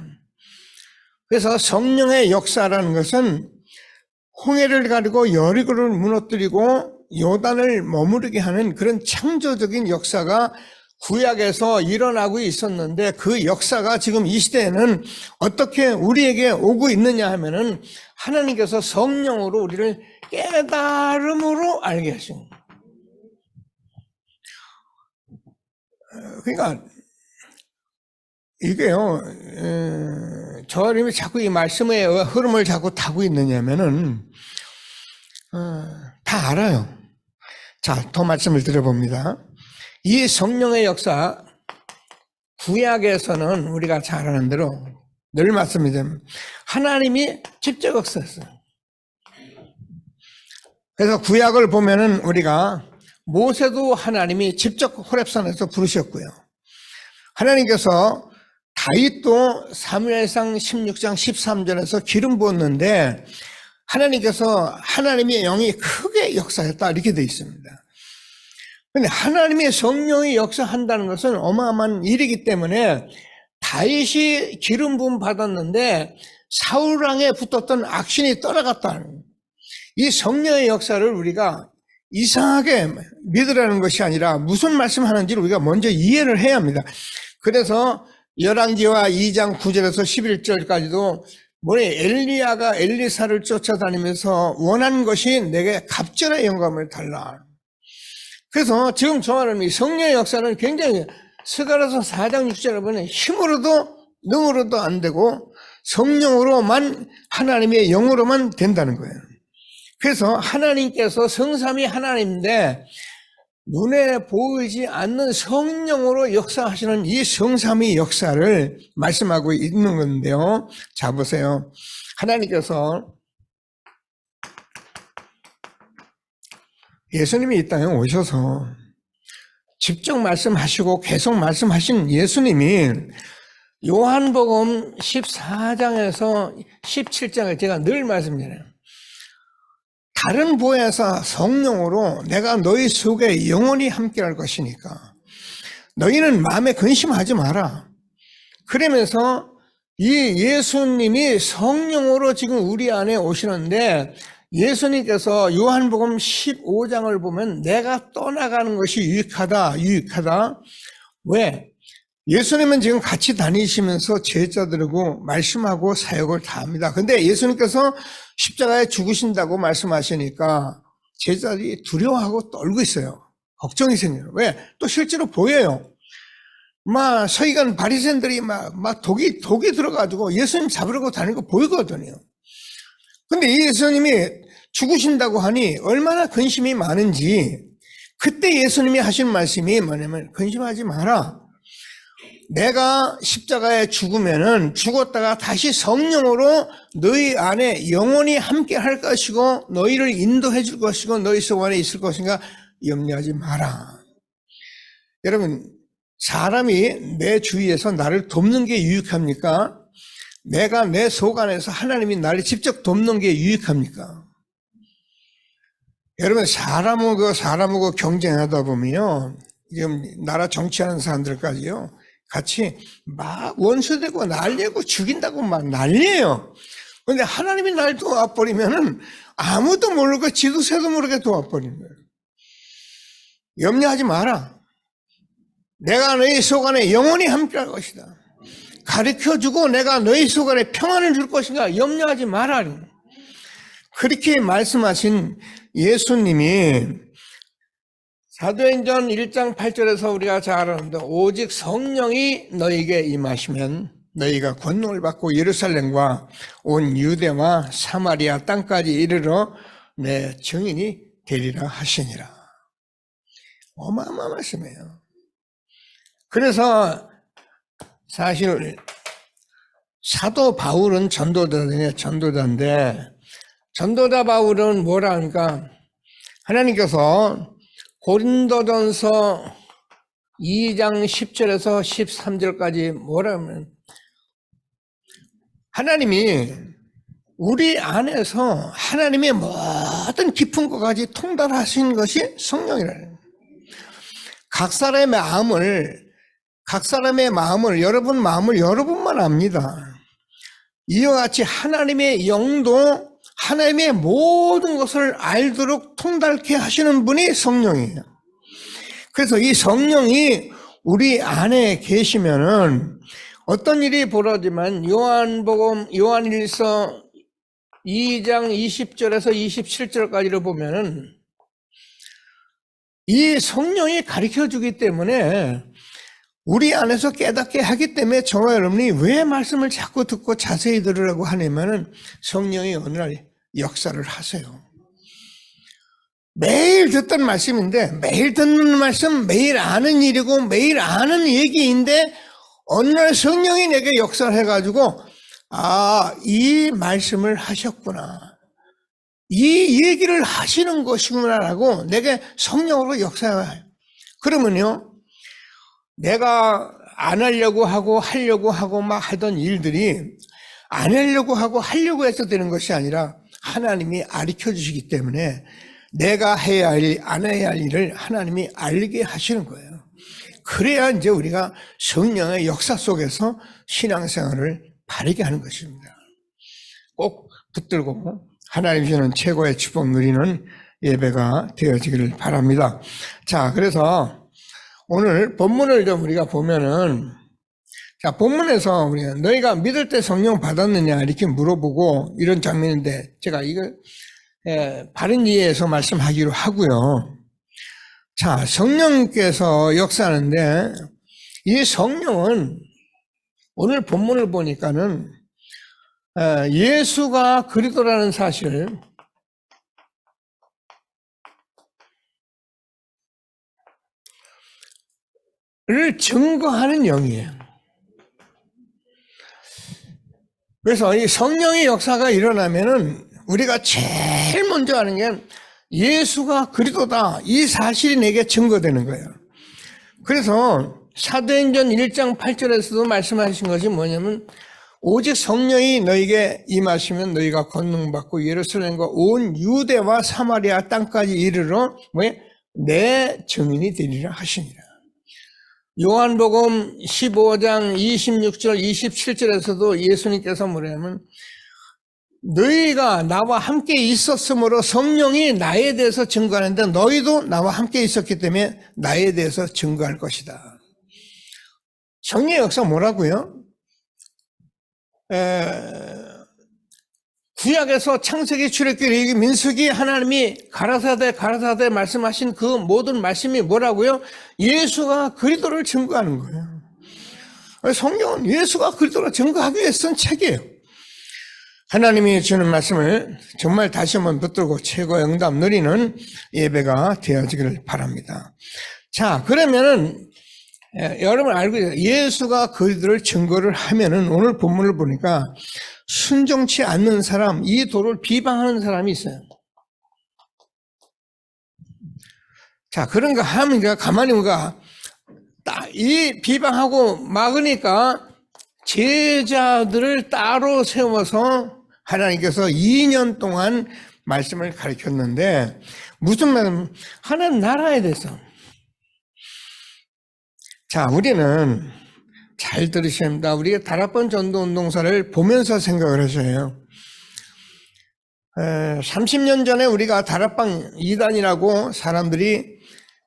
그래서 성령의 역사라는 것은 홍해를 가르고 여리고를 무너뜨리고 요단을 머무르게 하는 그런 창조적인 역사가 구약에서 일어나고 있었는데 그 역사가 지금 이 시대에는 어떻게 우리에게 오고 있느냐 하면은 하나님께서 성령으로 우리를 깨달음으로 알게 하신 거예요. 그러니까 이게요, 저님이 자꾸 이 말씀의 흐름을 자꾸 타고 있느냐면은 다 알아요. 자, 더 말씀을 들어봅니다. 이 성령의 역사, 구약에서는 우리가 잘 아는 대로 늘 말씀드리면 하나님이 직접 역사했어요. 그래서 구약을 보면은 우리가 모세도 하나님이 직접 호렙산에서 부르셨고요. 하나님께서 다윗도 사무엘상 16장 13절에서 기름 부었는데 하나님께서 하나님의 영이 크게 역사했다 이렇게 되어 있습니다. 그런데 하나님의 성령이 역사한다는 것은 어마어마한 일이기 때문에 다윗이 기름 부음 받았는데 사울 왕에 붙었던 악신이 떠나갔다는 이 성령의 역사를 우리가 이상하게 믿으라는 것이 아니라 무슨 말씀하는지를 우리가 먼저 이해를 해야 합니다. 그래서 열왕기와 2장 9절에서 11절까지도 엘리야가 엘리사를 쫓아다니면서 원한 것이 내게 갑절의 영감을 달라. 그래서 지금 저하는 이 성령의 역사는 굉장히 스가랴서 4장 6절에 보면 힘으로도 능으로도 안 되고 성령으로만 하나님의 영으로만 된다는 거예요. 그래서 하나님께서 성삼위 하나님인데 눈에 보이지 않는 성령으로 역사하시는 이 성삼위 역사를 말씀하고 있는 건데요. 자, 보세요. 하나님께서 예수님이 이 땅에 오셔서 직접 말씀하시고 계속 말씀하신 예수님이 요한복음 14장에서 17장을 제가 늘 말씀드려요. 다른 보혜사 성령으로 내가 너희 속에 영원히 함께할 것이니까 너희는 마음에 근심하지 마라. 그러면서 이 예수님이 성령으로 지금 우리 안에 오시는데 예수님께서 요한복음 15장을 보면 내가 떠나가는 것이 유익하다. 왜? 예수님은 지금 같이 다니시면서 제자들하고 말씀하고 사역을 다 합니다. 근데 예수님께서 십자가에 죽으신다고 말씀하시니까 제자들이 두려워하고 떨고 있어요. 걱정이 생겨요. 왜? 또 실제로 보여요. 서기관 바리새인들이 독이 들어가지고 예수님 잡으려고 다니는 거 보이거든요. 근데 예수님이 죽으신다고 하니 얼마나 근심이 많은지 그때 예수님이 하신 말씀이 뭐냐면 근심하지 마라. 내가 십자가에 죽으면은 죽었다가 다시 성령으로 너희 안에 영원히 함께 할 것이고 너희를 인도해 줄 것이고 너희 속 안에 있을 것인가 염려하지 마라. 여러분, 사람이 내 주위에서 나를 돕는 게 유익합니까? 내가 내 속 안에서 하나님이 나를 직접 돕는 게 유익합니까? 여러분, 사람하고 경쟁하다 보면요, 지금 나라 정치하는 사람들까지요, 같이 막 원수되고 난리고 죽인다고 막 난리예요. 그런데 하나님이 날 도와버리면은 아무도 모르고 지도 새도 모르게 도와버리는 거예요. 염려하지 마라. 내가 너희 속 안에 영원히 함께할 것이다. 가르쳐주고 내가 너희 속 안에 평안을 줄 것인가 염려하지 마라. 그렇게 말씀하신 예수님이 사도행전 1장 8절에서 우리가 잘 아는데 오직 성령이 너희에게 임하시면 너희가 권능을 받고 예루살렘과 온 유대와 사마리아 땅까지 이르러 내 증인이 되리라 하시니라. 어마어마한 말씀이에요. 그래서 사실 사도 바울은 전도자인데 전도자 바울은 뭐라 하니까 하나님께서 고린도전서 2장 10절에서 13절까지 뭐라면 하나님이 우리 안에서 하나님의 모든 깊은 것까지 통달하신 것이 성령이라는 각 사람의 마음을 여러분 마음을 여러분만 압니다. 이와 같이 하나님의 영도 하나님의 모든 것을 알도록 통달케 하시는 분이 성령이에요. 그래서 이 성령이 우리 안에 계시면은 어떤 일이 벌어지만 요한일서 2장 20절에서 27절까지를 보면은 이 성령이 가르쳐 주기 때문에 우리 안에서 깨닫게 하기 때문에 저와 여러분이 왜 말씀을 자꾸 듣고 자세히 들으라고 하냐면은 성령이 어느 날 역사를 하세요. 매일 듣던 말씀인데 매일 듣는 말씀 매일 아는 일이고 매일 아는 얘기인데 어느 날 성령이 내게 역사를 해가지고 이 말씀을 하셨구나. 이 얘기를 하시는 것이구나라고 내게 성령으로 역사해요. 그러면요. 내가 안 하려고 하고 막 하던 일들이 안 하려고 하려고 해서 되는 것이 아니라 하나님이 가르쳐 주시기 때문에 내가 해야 할 일, 안 해야 할 일을 하나님이 알게 하시는 거예요. 그래야 이제 우리가 성령의 역사 속에서 신앙생활을 바르게 하는 것입니다. 꼭 붙들고 하나님 주시는 최고의 축복 누리는 예배가 되어지기를 바랍니다. 자, 그래서 오늘 본문을 좀 우리가 보면은, 자, 본문에서 우리가 너희가 믿을 때 성령 받았느냐 이렇게 물어보고 이런 장면인데 제가 이거 바른 이해에서 말씀하기로 하고요. 자, 성령께서 역사하는데 이 성령은 오늘 본문을 보니까는 예수가 그리스도라는 사실을 증거하는 영이에요. 그래서 이 성령의 역사가 일어나면은 우리가 제일 먼저 하는 게 예수가 그리스도다. 이 사실이 내게 증거되는 거예요. 그래서 사도행전 1장 8절에서도 말씀하신 것이 뭐냐면 오직 성령이 너에게 임하시면 너희가 권능받고 예루살렘과 온 유대와 사마리아 땅까지 이르러 내 증인이 되리라 하시니라. 요한복음 15장 26절 27절에서도 예수님께서 뭐냐면 너희가 나와 함께 있었으므로 성령이 나에 대해서 증거하는데 너희도 나와 함께 있었기 때문에 나에 대해서 증거할 것이다. 성령의 역사 뭐라고요? 구약에서 창세기, 출애굽기, 레위기, 민수기 하나님이 가라사대 말씀하신 그 모든 말씀이 뭐라고요? 예수가 그리스도를 증거하는 거예요. 성경은 예수가 그리스도를 증거하기 위해 쓴 책이에요. 하나님이 주는 말씀을 정말 다시 한번 붙들고 최고의 응답 누리는 예배가 되어지기를 바랍니다. 자, 그러면은 여러분 알고 계세요. 예수가 그리스도를 증거를 하면은 오늘 본문을 보니까 순종치 않는 사람, 이 도를 비방하는 사람이 있어요. 자, 그런가 하면 가만히 보니까 이 비방하고 막으니까 제자들을 따로 세워서 하나님께서 2년 동안 말씀을 가르쳤는데 무슨 말이냐면 하나님 나라에 대해서. 자, 우리는 잘 들으셔야 합니다. 우리가 다락방 전도운동사를 보면서 생각을 하셔요. 30년 전에 우리가 다락방 이단이라고 사람들이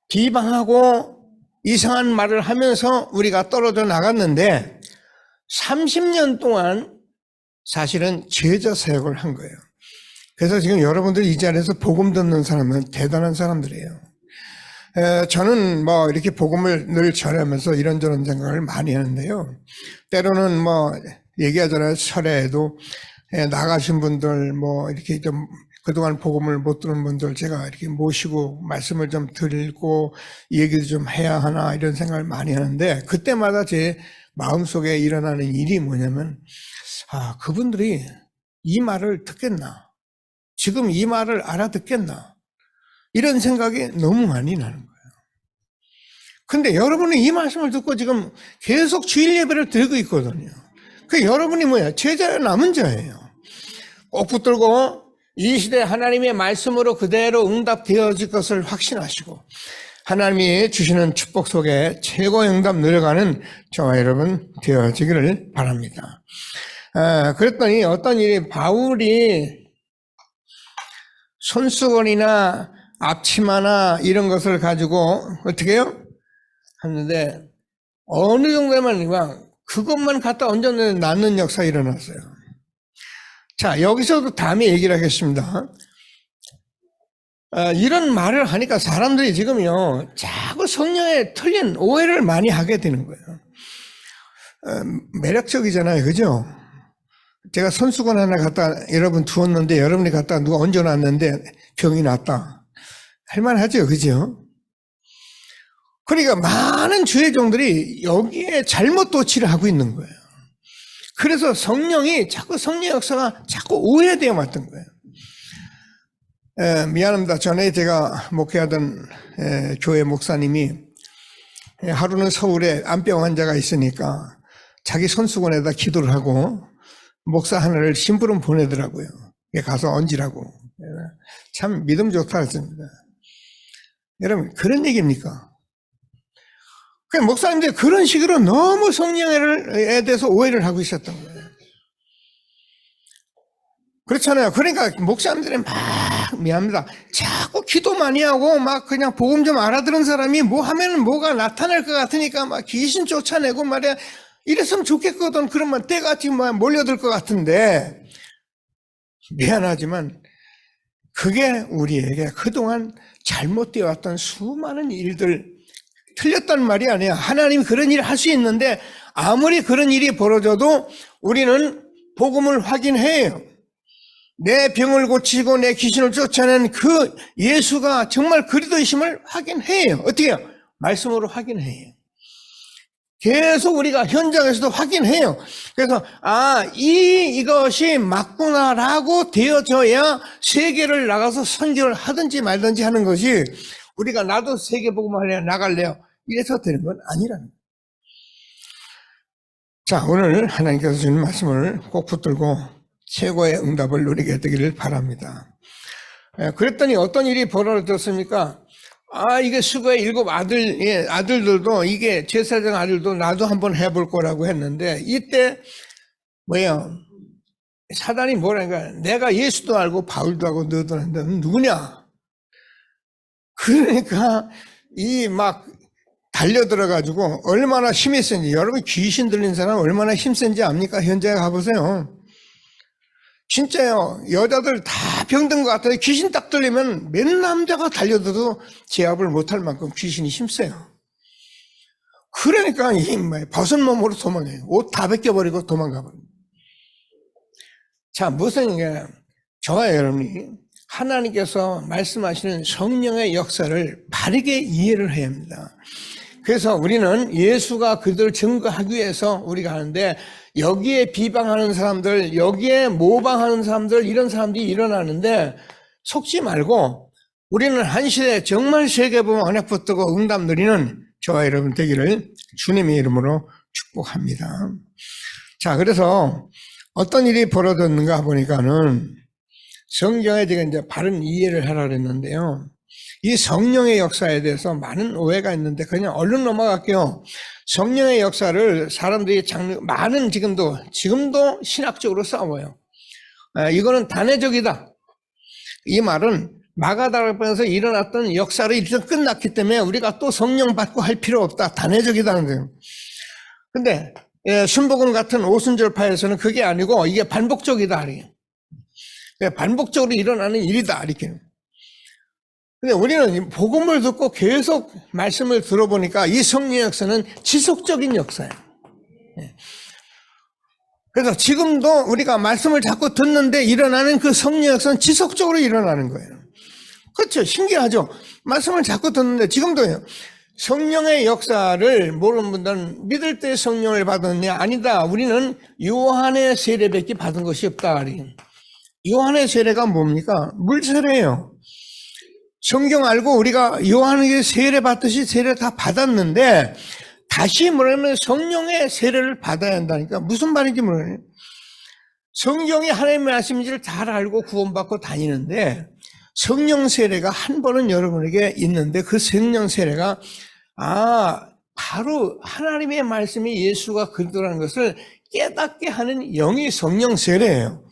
비방하고 이상한 말을 하면서 우리가 떨어져 나갔는데 30년 동안 사실은 제자 사역을 한 거예요. 그래서 지금 여러분들이 이 자리에서 복음 듣는 사람은 대단한 사람들이에요. 저는 이렇게 복음을 늘 전하면서 이런저런 생각을 많이 하는데요. 때로는 얘기하잖아요. 설에도 나가신 분들 이렇게 좀 그동안 복음을 못 들은 분들 제가 이렇게 모시고 말씀을 좀 드리고 얘기도 좀 해야 하나 이런 생각을 많이 하는데 그때마다 제 마음속에 일어나는 일이 뭐냐면 그분들이 이 말을 듣겠나? 지금 이 말을 알아듣겠나? 이런 생각이 너무 많이 나는 거예요. 근데 여러분이 이 말씀을 듣고 지금 계속 주일 예배를 드리고 있거든요. 그 여러분이 뭐야? 제자의 남은 자예요. 꼭 붙들고 이 시대 하나님의 말씀으로 그대로 응답되어질 것을 확신하시고 하나님이 주시는 축복 속에 최고의 응답 누려가는 저와 여러분 되어지기를 바랍니다. 그랬더니 어떤 일이 바울이 손수건이나 앞치마나 이런 것을 가지고 어떻게 해요? 하는데 어느 정도만 그것만 갖다 얹어내는 낫는 역사 일어났어요. 자, 여기서도 다음에 얘기를 하겠습니다. 이런 말을 하니까 사람들이 지금요 자꾸 성령에 틀린 오해를 많이 하게 되는 거예요. 매력적이잖아요, 그죠? 제가 손수건 하나 갖다 여러분 두었는데 여러분이 갖다 누가 얹어놨는데 병이 났다. 할만하죠, 그죠? 그러니까 많은 주의 종들이 여기에 잘못 도취를 하고 있는 거예요. 그래서 성령이 자꾸 성령 역사가 자꾸 오해되어 왔던 거예요. 미안합니다. 전에 제가 목회하던 교회 목사님이 하루는 서울에 암병 환자가 있으니까 자기 손수건에다 기도를 하고 목사 하나를 심부름 보내더라고요. 가서 얹으라고. 참 믿음 좋다 했습니다. 여러분 그런 얘기입니까? 목사님들이 그런 식으로 너무 성령에 대해서 오해를 하고 있었던 거예요. 그렇잖아요. 그러니까 목사님들이 막 미안합니다. 자꾸 기도 많이 하고 막 그냥 복음 좀 알아들은 사람이 뭐 하면은 뭐가 나타날 것 같으니까 막 귀신 쫓아내고 말이야. 이랬으면 좋겠거든. 그러면 때가 지금 막 몰려들 것 같은데 미안하지만 그게 우리에게 그동안 잘못되어 왔던 수많은 일들 틀렸단 말이 아니야. 하나님이 그런 일을 할 수 있는데 아무리 그런 일이 벌어져도 우리는 복음을 확인해요. 내 병을 고치고 내 귀신을 쫓아낸 그 예수가 정말 그리스도이심을 확인해요. 어떻게 해요? 말씀으로 확인해요. 계속 우리가 현장에서도 확인해요. 그래서 이것이 맞구나라고 되어져야 세계를 나가서 선교를 하든지 말든지 하는 것이 우리가 나도 세계 복음을 하려 나갈래요. 이래서 되는 건 아니라는 거예요. 자, 오늘 하나님께서 주는 말씀을 꼭 붙들고 최고의 응답을 누리게 되기를 바랍니다. 그랬더니 어떤 일이 벌어졌습니까? 이게 수고의 7 아들들도 이게 제사장 아들도 나도 한번 해볼 거라고 했는데 이때 뭐예요? 사단이 뭐라니까 내가 예수도 알고 바울도 알고 너도 아는데 누구냐? 그러니까 이 막 달려들어가지고 얼마나 힘이 센지 여러분 귀신 들린 사람 얼마나 힘센지 압니까? 현장에 가보세요. 진짜요. 여자들 다 병든 것 같아요. 귀신 딱 들리면 몇 남자가 달려들어도 제압을 못할 만큼 귀신이 힘세요. 그러니까 벗은 몸으로 도망가요. 옷 다 벗겨버리고 도망가버려요. 자, 무슨 게 저와 여러분이 하나님께서 말씀하시는 성령의 역사를 바르게 이해를 해야 합니다. 그래서 우리는 예수가 그들을 증거하기 위해서 우리가 하는데 여기에 비방하는 사람들, 여기에 모방하는 사람들 이런 사람들이 일어나는데 속지 말고 우리는 한 시대 정말 세계보험 언약 붙들고 응답 누리는 저와 여러분 되기를 주님의 이름으로 축복합니다. 자, 그래서 어떤 일이 벌어졌는가 보니까는 성경에 제가 이제 바른 이해를 하라 그랬는데요. 이 성령의 역사에 대해서 많은 오해가 있는데 그냥 얼른 넘어갈게요. 성령의 역사를 사람들이 많은 지금도 신학적으로 싸워요. 이거는 단회적이다. 이 말은 마가다락방에서 일어났던 역사를 일단 끝났기 때문에 우리가 또 성령 받고 할 필요 없다. 단회적이다는 거예요. 근데 순복음 같은 오순절파에서는 그게 아니고 이게 반복적이다. 반복적으로 일어나는 일이다. 이렇게. 근데 우리는 복음을 듣고 계속 말씀을 들어보니까 이 성령 역사는 지속적인 역사예요. 그래서 지금도 우리가 말씀을 자꾸 듣는데 일어나는 그 성령 역사는 지속적으로 일어나는 거예요. 그렇죠. 신기하죠. 말씀을 자꾸 듣는데 지금도요. 성령의 역사를 모르는 분들은 믿을 때 성령을 받았냐? 아니다. 우리는 요한의 세례밖에 받은 것이 없다. 요한의 세례가 뭡니까? 물 세례예요. 성경 알고 우리가 요한에게 세례 받듯이 세례 다 받았는데 다시 뭐냐면 성령의 세례를 받아야 한다니까. 무슨 말인지 모르겠어요. 성경이 하나님의 말씀인지를 잘 알고 구원받고 다니는데 성령 세례가 한 번은 여러분에게 있는데 그 성령 세례가 바로 하나님의 말씀이 예수가 그리스도라는 것을 깨닫게 하는 영이 성령 세례예요.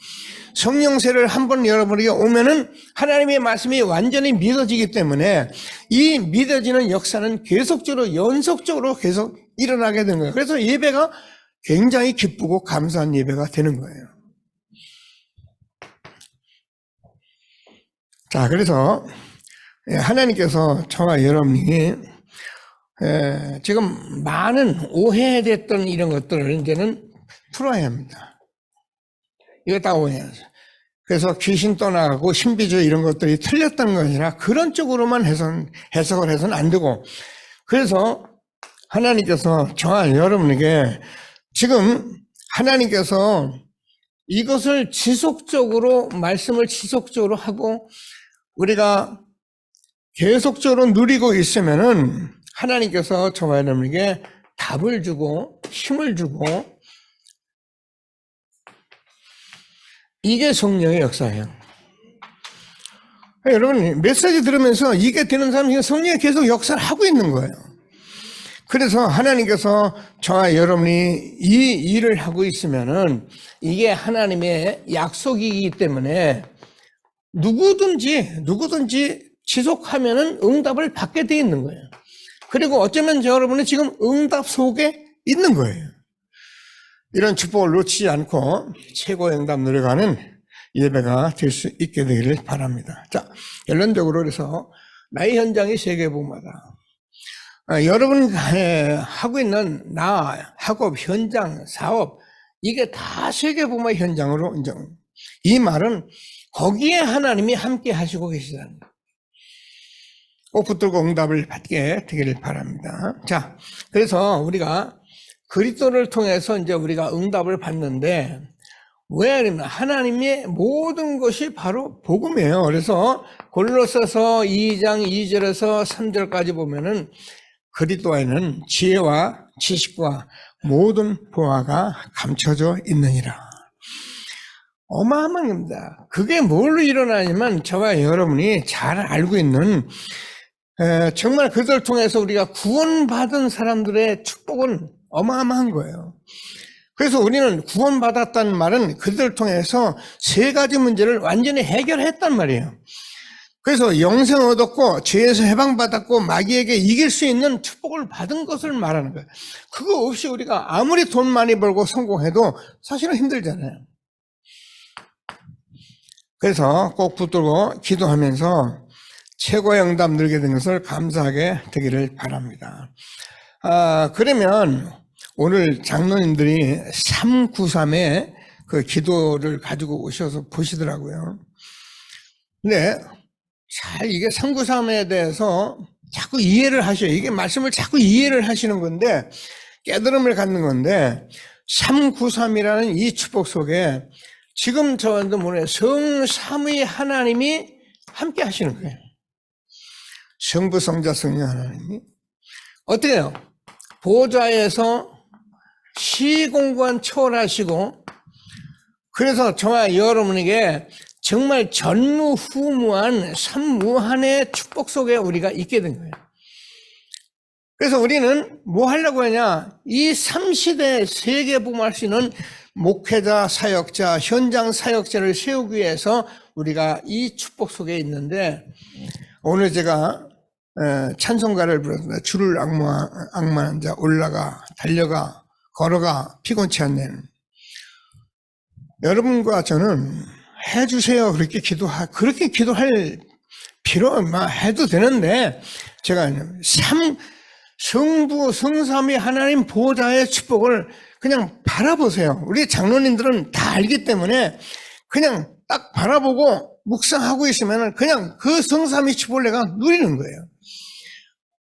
성령 세례를 한 번 여러분에게 오면은 하나님의 말씀이 완전히 믿어지기 때문에 이 믿어지는 역사는 계속적으로 연속적으로 계속 일어나게 되는 거예요. 그래서 예배가 굉장히 기쁘고 감사한 예배가 되는 거예요. 자, 그래서 하나님께서 저와 여러분이 지금 많은 오해됐던 이런 것들을 이제는 풀어야 합니다. 이거 다 오해하죠. 그래서 귀신 떠나가고 신비주의 이런 것들이 틀렸다는 것이라 그런 쪽으로만 해석을 해서는 안 되고, 그래서 하나님께서 저와 여러분에게 지금 하나님께서 이것을 지속적으로 말씀을 지속적으로 하고 우리가 계속적으로 누리고 있으면은 하나님께서 저와 여러분에게 답을 주고 힘을 주고, 이게 성령의 역사예요. 여러분 메시지 들으면서 이게 되는 사람이 성령이 계속 역사를 하고 있는 거예요. 그래서 하나님께서 저와 여러분이 이 일을 하고 있으면은 이게 하나님의 약속이기 때문에 누구든지 지속하면은 응답을 받게 돼 있는 거예요. 그리고 어쩌면 여러분은 지금 응답 속에 있는 거예요. 이런 축복을 놓치지 않고 최고의 응답 누려가는 예배가 될 수 있게 되기를 바랍니다. 자, 결론적으로 그래서 나의 현장이 세계복음화다. 여러분 하고 있는 학업, 현장, 사업, 이게 다 세계복음화 현장으로 인정. 이 말은 거기에 하나님이 함께 하시고 계시다는 거예요. 꼭 붙들고 응답을 받게 되기를 바랍니다. 자, 그래서 우리가 그리스도를 통해서 이제 우리가 응답을 받는데, 왜 그러면 하나님의 모든 것이 바로 복음이에요. 그래서 골로새서 2장 2절에서 3절까지 보면은 그리스도에는 지혜와 지식과 모든 보화가 감춰져 있느니라. 어마어마한 겁니다. 그게 뭘로 일어나냐면 저와 여러분이 잘 알고 있는 정말 그들을 통해서 우리가 구원받은 사람들의 축복은 어마어마한 거예요. 그래서 우리는 구원받았다는 말은 그들을 통해서 세 가지 문제를 완전히 해결했단 말이에요. 그래서 영생 얻었고 죄에서 해방받았고 마귀에게 이길 수 있는 축복을 받은 것을 말하는 거예요. 그거 없이 우리가 아무리 돈 많이 벌고 성공해도 사실은 힘들잖아요. 그래서 꼭 붙들고 기도하면서 최고의 응답 누리게 된 것을 감사하게 되기를 바랍니다. 그러면 오늘 장로님들이 393의 그 기도를 가지고 오셔서 보시더라고요. 근데 잘 이게 393에 대해서 자꾸 이해를 하셔요. 이게 말씀을 자꾸 이해를 하시는 건데, 깨달음을 갖는 건데, 393이라는 이 축복 속에 지금 저한테 뭐래, 성삼위 하나님이 함께 하시는 거예요. 성부, 성자, 성령 하나님이. 어때요? 보좌에서 시공간 초월하시고, 그래서 저와 여러분에게 정말 전무후무한 삼무한의 축복 속에 우리가 있게 된 거예요. 그래서 우리는 뭐 하려고 하냐? 이 3시대 세계복음할 수 있는 목회자, 사역자, 현장 사역자를 세우기 위해서 우리가 이 축복 속에 있는데, 오늘 제가 찬송가를 불렀습니다. 주를 악마한 자 올라가, 달려가, 걸어가, 피곤치 않는. 여러분과 저는 해주세요. 그렇게 기도할 필요만 해도 되는데, 제가 성부, 성삼위 하나님 보호자의 축복을 그냥 바라보세요. 우리 장로님들은 다 알기 때문에 그냥 딱 바라보고 묵상하고 있으면 그냥 그 성삼위 축복을 내가 누리는 거예요.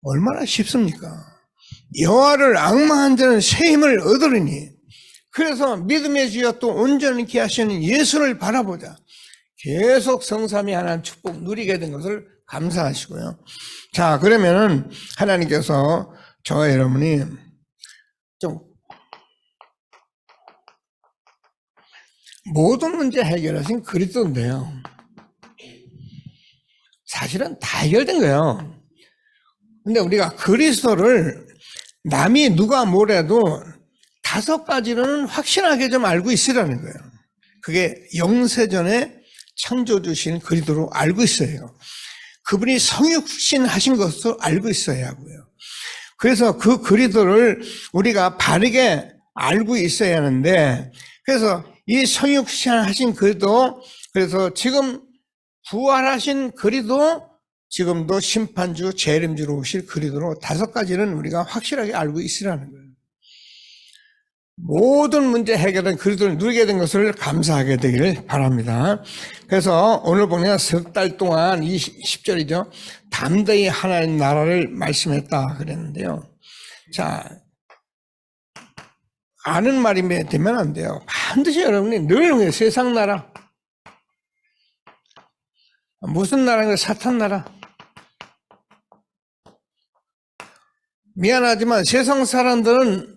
얼마나 쉽습니까? 여호와를 앙망한 자는 새 힘을 얻으리니. 그래서 믿음의 주여 또 온전히 하시는 예수를 바라보자. 계속 성삼위 하나님 축복 누리게 된 것을 감사하시고요. 자, 그러면은 하나님께서 저와 여러분이 좀 모든 문제 해결하신 그리스도인데요. 사실은 다 해결된 거예요. 근데 우리가 그리스도를 남이 누가 뭐래도 5가지로는 확실하게 좀 알고 있으라는 거예요. 그게 영세전에 창조주신 그리스도로 알고 있어요. 그분이 성육신 하신 것도 알고 있어야 하고요. 그래서 그 그리스도를 우리가 바르게 알고 있어야 하는데, 그래서 이 성육신 하신 그리스도, 그래서 지금 부활하신 그리스도, 지금도 심판주, 재림주로 오실 그리스도로 5가지는 우리가 확실하게 알고 있으라는 거예요. 모든 문제 해결된 그리스도를 누리게 된 것을 감사하게 되기를 바랍니다. 그래서 오늘 보면 석 달 동안 이 10절이죠. 담대히 하나님 나라를 말씀했다 그랬는데요. 자, 아는 말이 되면 안 돼요. 반드시 여러분이 늘 세상 나라, 무슨 나라인가? 사탄 나라. 미안하지만 세상 사람들은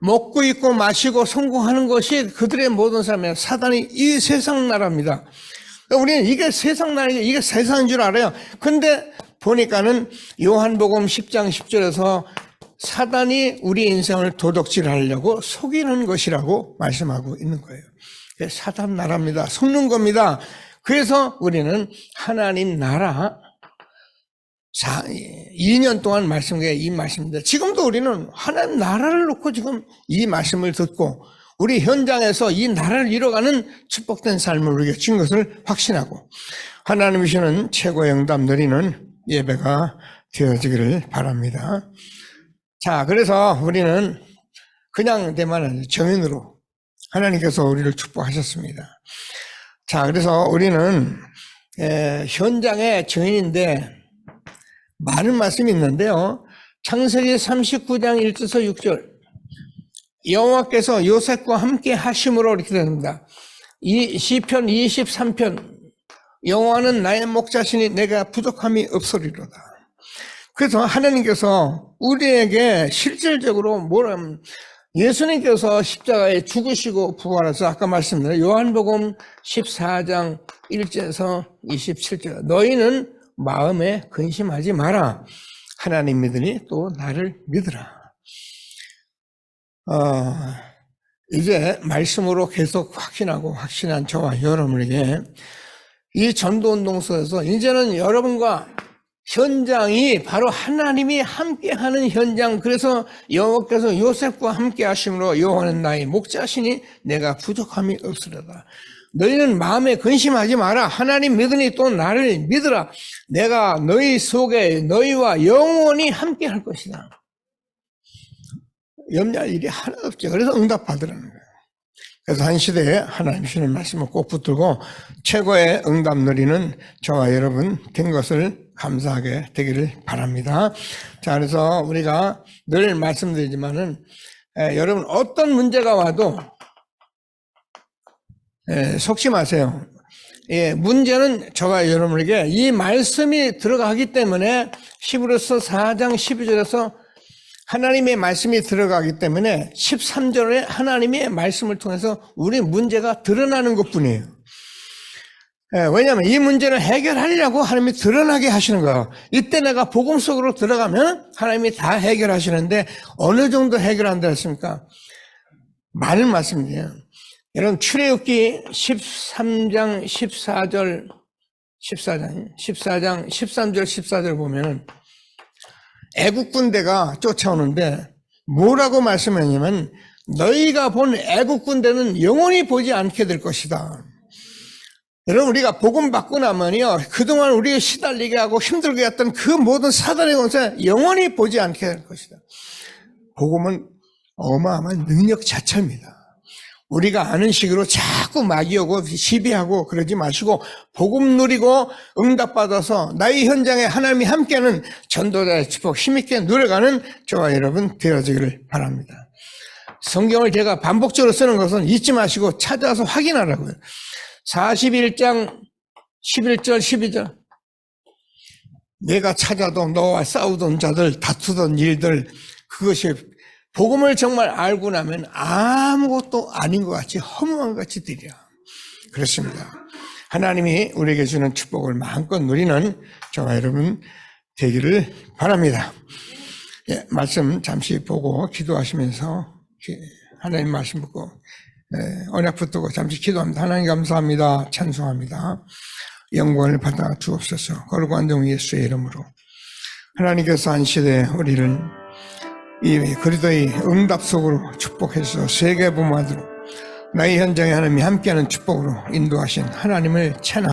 먹고 입고 마시고 성공하는 것이 그들의 모든 삶이에요. 사단이 이 세상 나라입니다. 우리는 이게 세상 나라이고 이게 세상인 줄 알아요. 근데 보니까는 요한복음 10장 10절에서 사단이 우리 인생을 도둑질하려고 속이는 것이라고 말씀하고 있는 거예요. 사단 나라입니다. 속는 겁니다. 그래서 우리는 하나님 나라 2년 동안 말씀에 이 말씀입니다. 지금도 우리는 하나님 나라를 놓고 지금 이 말씀을 듣고 우리 현장에서 이 나라를 이뤄가는 축복된 삶을 우리에게 준 것을 확신하고 하나님이 주시는 최고의 응답 누리는 예배가 되어지기를 바랍니다. 자, 그래서 우리는 그냥 되면 정인으로 하나님께서 우리를 축복하셨습니다. 자, 그래서 우리는 현장의 증인인데 많은 말씀이 있는데요. 창세기 39장 1절에서 6절 여호와께서 요셉과 함께 하심으로 이렇게 됩니다. 이 시편 23편 여호와는 나의 목자시니 내가 부족함이 없으리로다. 그래서 하나님께서 우리에게 실질적으로 예수님께서 십자가에 죽으시고 부활하셔서 아까 말씀드린 요한복음 14장 1절에서 27절 너희는 마음에 근심하지 마라. 하나님 믿으니 또 나를 믿으라. 이제 말씀으로 계속 확신하고 확신한 저와 여러분에게 이 전도운동 속에서 이제는 여러분과 현장이 바로 하나님이 함께하는 현장. 그래서 여호와께서 요셉과 함께 하심으로 여호와는 나의 목자시니 내가 부족함이 없으리로다. 너희는 마음에 근심하지 마라. 하나님 믿으니 또 나를 믿으라. 내가 너희 속에 너희와 영원히 함께 할 것이다. 염려할 일이 하나도 없죠. 그래서 응답받으라는 거예요. 그래서 한 시대에 하나님 주시는 말씀을 꼭 붙들고 최고의 응답 누리는 저와 여러분 된 것을 감사하게 되기를 바랍니다. 자, 그래서 우리가 늘 말씀드리지만은 여러분 어떤 문제가 와도 속지 마세요. 문제는 저와 여러분에게 이 말씀이 들어가기 때문에 히브리서 4장 12절에서 하나님의 말씀이 들어가기 때문에 13절에 하나님의 말씀을 통해서 우리 문제가 드러나는 것뿐이에요. 왜냐하면 이 문제를 해결하려고 하나님이 드러나게 하시는 거예요. 이때 내가 복음 속으로 들어가면 하나님이 다 해결하시는데 어느 정도 해결한다 했습니까? 많은 말씀이에요. 여러분 출애굽기 13장 13절 14절 보면은 애국 군대가 쫓아오는데 뭐라고 말씀하냐면 너희가 본 애국 군대는 영원히 보지 않게 될 것이다. 여러분 우리가 복음 받고 나면요 그동안 우리가 시달리게 하고 힘들게 했던 그 모든 사단의 권세 영원히 보지 않게 될 것이다. 복음은 어마어마한 능력 자체입니다. 우리가 아는 식으로 자꾸 막이오고 시비하고 그러지 마시고 복음 누리고 응답받아서 나의 현장에 하나님이 함께하는 전도자의 축복 힘있게 누려가는 저와 여러분 되어지기를 바랍니다. 성경을 제가 반복적으로 쓰는 것은 잊지 마시고 찾아서 확인하라고요. 41장 11절 12절 내가 찾아도 너와 싸우던 자들, 다투던 일들, 그것이 복음을 정말 알고 나면 아무것도 아닌 것 같이 허무한 것 같이 들려. 그렇습니다. 하나님이 우리에게 주는 축복을 마음껏 누리는 저와 여러분 되기를 바랍니다. 예, 말씀 잠시 보고 기도하시면서 하나님 말씀 듣고 언약 붙들고 잠시 기도합니다. 하나님 감사합니다. 찬송합니다. 영광을 받아 주옵소서. 거룩한 종 예수의 이름으로 하나님께서 한 시대 우리를 이 그리스도의 응답 속으로 축복해서 세계 부모하도록 나의 현장에 하나님이 함께하는 축복으로 인도하신 하나님을 찬양